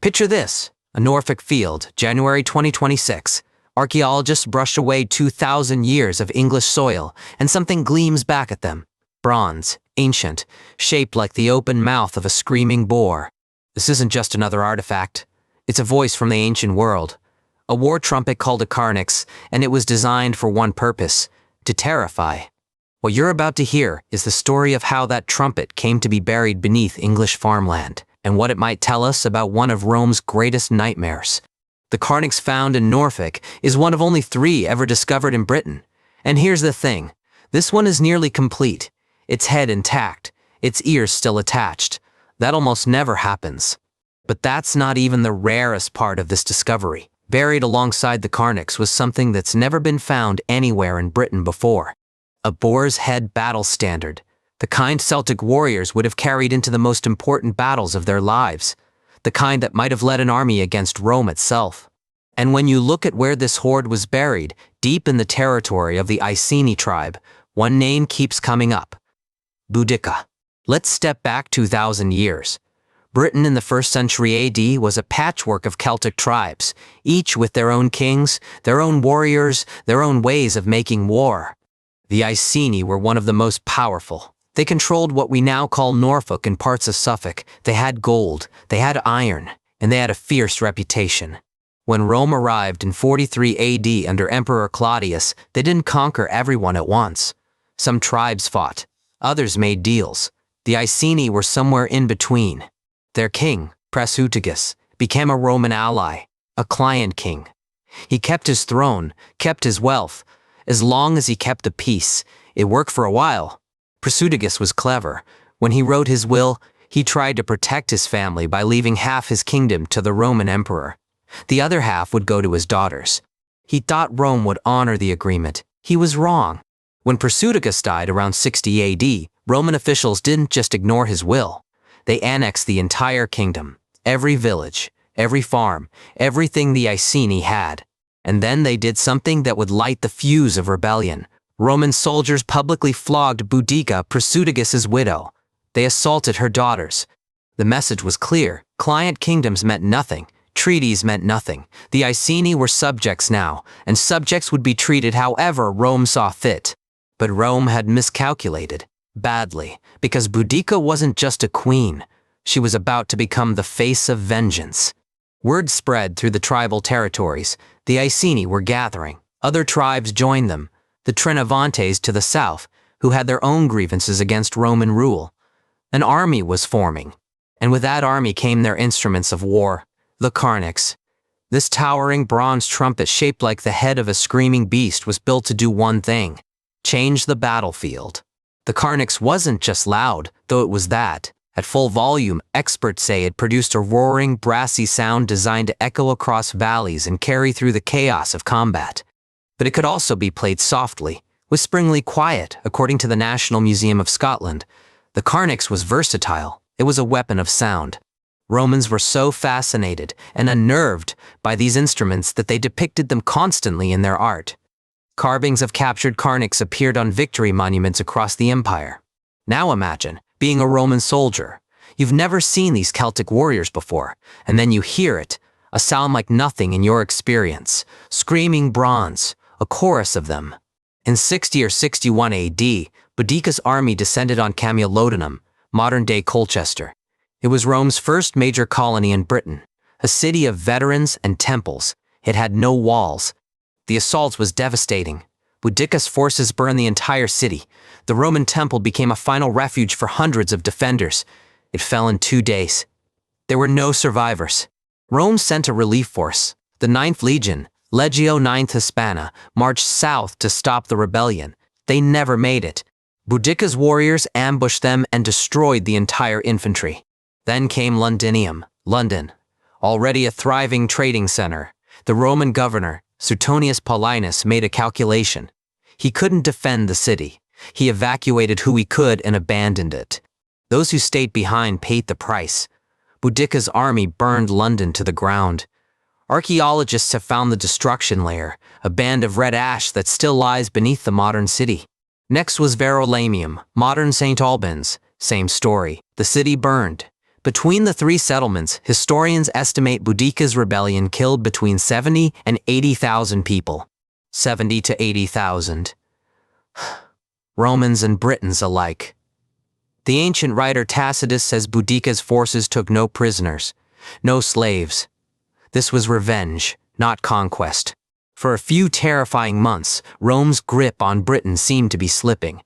Picture this, a Norfolk field, January 2026. Archaeologists brush away 2,000 years of English soil, and something gleams back at them. Bronze, ancient, shaped like the open mouth of a screaming boar. This isn't just another artifact. It's a voice from the ancient world. A war trumpet called a Carnyx, and it was designed for one purpose, to terrify. What you're about to hear is the story of how that trumpet came to be buried beneath English farmland, and what it might tell us about one of Rome's greatest nightmares. The Carnyx found in Norfolk is one of only 3 ever discovered in Britain. And here's the thing, this one is nearly complete. Its head intact, its ears still attached. That almost never happens. But that's not even the rarest part of this discovery. Buried alongside the Carnyx was something that's never been found anywhere in Britain before. A boar's head battle standard, the kind Celtic warriors would have carried into the most important battles of their lives, the kind that might have led an army against Rome itself. And when you look at where this hoard was buried, deep in the territory of the Iceni tribe, one name keeps coming up: Boudicca. Let's step back 2,000 years. Britain in the 1st century AD was a patchwork of Celtic tribes, each with their own kings, their own warriors, their own ways of making war. The Iceni were one of the most powerful. They controlled what we now call Norfolk and parts of Suffolk. They had gold, they had iron, and they had a fierce reputation. When Rome arrived in 43 AD under Emperor Claudius, they didn't conquer everyone at once. Some tribes fought, others made deals. The Iceni were somewhere in between. Their king, Prasutagus, became a Roman ally, a client king. He kept his throne, kept his wealth. As long as he kept the peace, it worked for a while. Prasutagus was clever. When he wrote his will, he tried to protect his family by leaving half his kingdom to the Roman emperor. The other half would go to his daughters. He thought Rome would honor the agreement. He was wrong. When Prasutagus died around 60 AD, Roman officials didn't just ignore his will. They annexed the entire kingdom, every village, every farm, everything the Iceni had. And then they did something that would light the fuse of rebellion. Roman soldiers publicly flogged Boudicca, Prasutagus' widow. They assaulted her daughters. The message was clear. Client kingdoms meant nothing. Treaties meant nothing. The Iceni were subjects now, and subjects would be treated however Rome saw fit. But Rome had miscalculated. Badly, because Boudicca wasn't just a queen. She was about to become the face of vengeance. Word spread through the tribal territories. The Iceni were gathering. Other tribes joined them. The Trinovantes to the south, who had their own grievances against Roman rule. An army was forming, and with that army came their instruments of war, the Carnyx. This towering bronze trumpet shaped like the head of a screaming beast was built to do one thing: change the battlefield. The Carnyx wasn't just loud, though it was that. At full volume, experts say it produced a roaring, brassy sound designed to echo across valleys and carry through the chaos of combat. But it could also be played softly, whisperingly quiet, according to the National Museum of Scotland. The Carnyx was versatile. It was a weapon of sound. Romans were so fascinated and unnerved by these instruments that they depicted them constantly in their art. Carvings of captured Carnyx appeared on victory monuments across the empire. Now imagine being a Roman soldier. You've never seen these Celtic warriors before, and then you hear it, a sound like nothing in your experience. Screaming bronze, a chorus of them. In 60 or 61 AD, Boudicca's army descended on Camulodunum, modern-day Colchester. It was Rome's first major colony in Britain, a city of veterans and temples. It had no walls. The assault was devastating. Boudicca's forces burned the entire city. The Roman temple became a final refuge for hundreds of defenders. It fell in 2 days. There were no survivors. Rome sent a relief force. The 9th Legion, Legio IX Hispana, marched south to stop the rebellion. They never made it. Boudicca's warriors ambushed them and destroyed the entire infantry. Then came Londinium, London, already a thriving trading center. The Roman governor, Suetonius Paulinus, made a calculation. He couldn't defend the city. He evacuated who he could and abandoned it. Those who stayed behind paid the price. Boudicca's army burned London to the ground. Archaeologists have found the destruction layer, a band of red ash that still lies beneath the modern city. Next was Verulamium, modern St. Albans. Same story. The city burned. Between the three settlements, historians estimate Boudicca's rebellion killed between 70 and 80,000 people. 70 to 80,000. Romans and Britons alike. The ancient writer Tacitus says Boudicca's forces took no prisoners, no slaves. This was revenge, not conquest. For a few terrifying months, Rome's grip on Britain seemed to be slipping.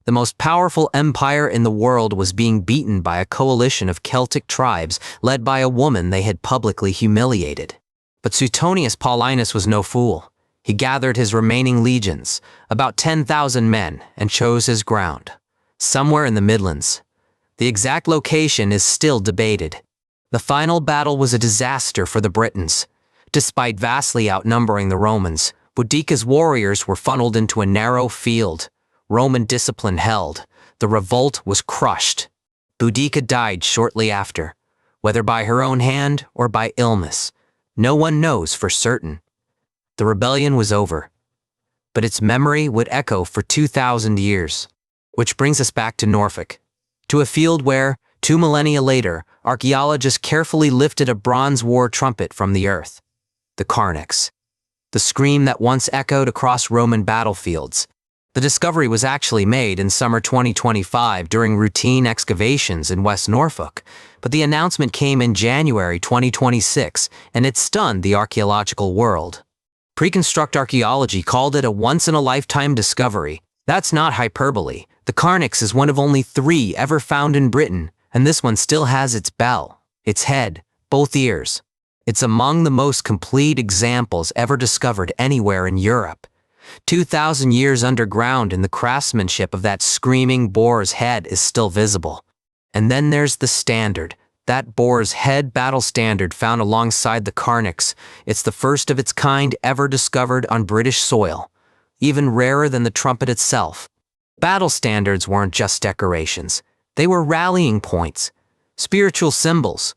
The most powerful empire in the world was being beaten by a coalition of Celtic tribes led by a woman they had publicly humiliated. But Suetonius Paulinus was no fool. He gathered his remaining legions, about 10,000 men, and chose his ground. Somewhere in the Midlands. The exact location is still debated. The final battle was a disaster for the Britons. Despite vastly outnumbering the Romans, Boudicca's warriors were funneled into a narrow field. Roman discipline held. The revolt was crushed. Boudicca died shortly after, whether by her own hand or by illness. No one knows for certain. The rebellion was over, but its memory would echo for 2,000 years. Which brings us back to Norfolk, to a field where, 2 millennia later, archaeologists carefully lifted a bronze war trumpet from the earth. The Carnyx. The scream that once echoed across Roman battlefields. The discovery was actually made in summer 2025 during routine excavations in West Norfolk, but the announcement came in January 2026, and it stunned the archaeological world. Pre-construct archaeology called it a once-in-a-lifetime discovery. That's not hyperbole. The Carnyx is one of only 3 ever found in Britain, and this one still has its bell, its head, both ears. It's among the most complete examples ever discovered anywhere in Europe. 2,000 years underground, and the craftsmanship of that screaming boar's head is still visible. And then there's the standard, that boar's head battle standard found alongside the Carnyx. It's the first of its kind ever discovered on British soil, even rarer than the trumpet itself. Battle standards weren't just decorations. They were rallying points, spiritual symbols.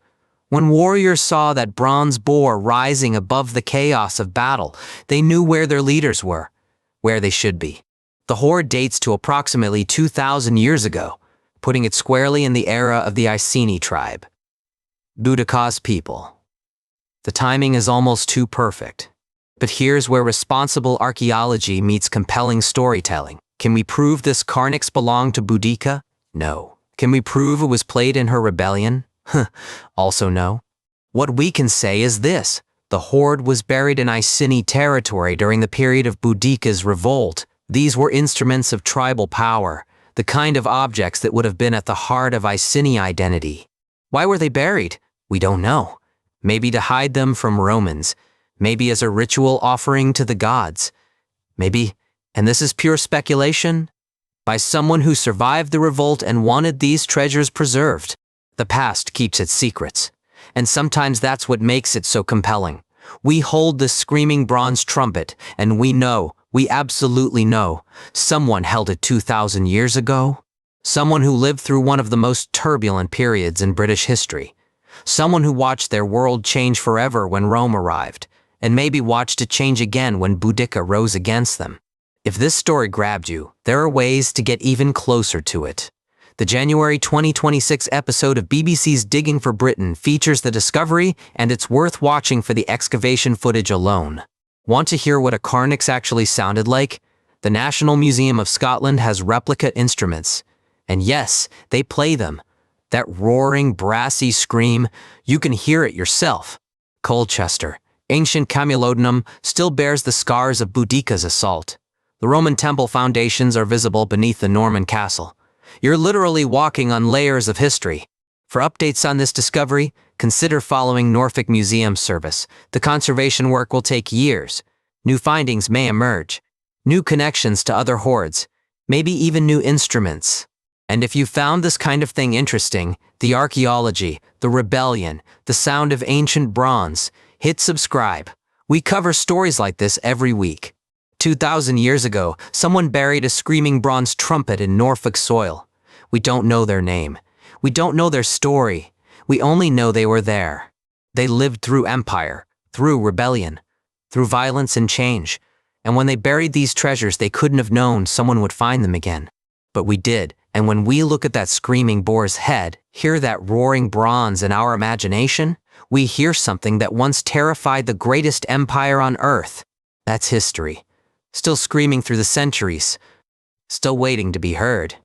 When warriors saw that bronze boar rising above the chaos of battle, they knew where their leaders were, where they should be. The hoard dates to approximately 2,000 years ago, putting it squarely in the era of the Iceni tribe. Boudicca's people. The timing is almost too perfect. But here's where responsible archaeology meets compelling storytelling. Can we prove this Carnyx belonged to Boudicca? No. Can we prove it was played in her rebellion? Also no. What we can say is this. The hoard was buried in Iceni territory during the period of Boudicca's revolt. These were instruments of tribal power, the kind of objects that would have been at the heart of Iceni identity. Why were they buried? We don't know. Maybe to hide them from Romans. Maybe as a ritual offering to the gods. Maybe, and this is pure speculation, by someone who survived the revolt and wanted these treasures preserved. The past keeps its secrets, and sometimes that's what makes it so compelling. We hold this screaming bronze trumpet, and we know, we absolutely know, someone held it 2,000 years ago. Someone who lived through one of the most turbulent periods in British history. Someone who watched their world change forever when Rome arrived, and maybe watched it change again when Boudicca rose against them. If this story grabbed you, there are ways to get even closer to it. The January 2026 episode of BBC's Digging for Britain features the discovery, and it's worth watching for the excavation footage alone. Want to hear what a Carnyx actually sounded like? The National Museum of Scotland has replica instruments. And yes, they play them. That roaring, brassy scream, you can hear it yourself. Colchester, ancient Camulodunum, still bears the scars of Boudicca's assault. The Roman temple foundations are visible beneath the Norman castle. You're literally walking on layers of history. For updates on this discovery, consider following Norfolk Museum Service. The conservation work will take years. New findings may emerge. New connections to other hoards. Maybe even new instruments. And if you found this kind of thing interesting, the archaeology, the rebellion, the sound of ancient bronze, hit subscribe. We cover stories like this every week. 2,000 years ago, someone buried a screaming bronze trumpet in Norfolk soil. We don't know their name. We don't know their story. We only know they were there. They lived through empire, through rebellion, through violence and change. And when they buried these treasures, they couldn't have known someone would find them again. But we did, and when we look at that screaming boar's head, hear that roaring bronze in our imagination, we hear something that once terrified the greatest empire on earth. That's history. Still screaming through the centuries. Still waiting to be heard.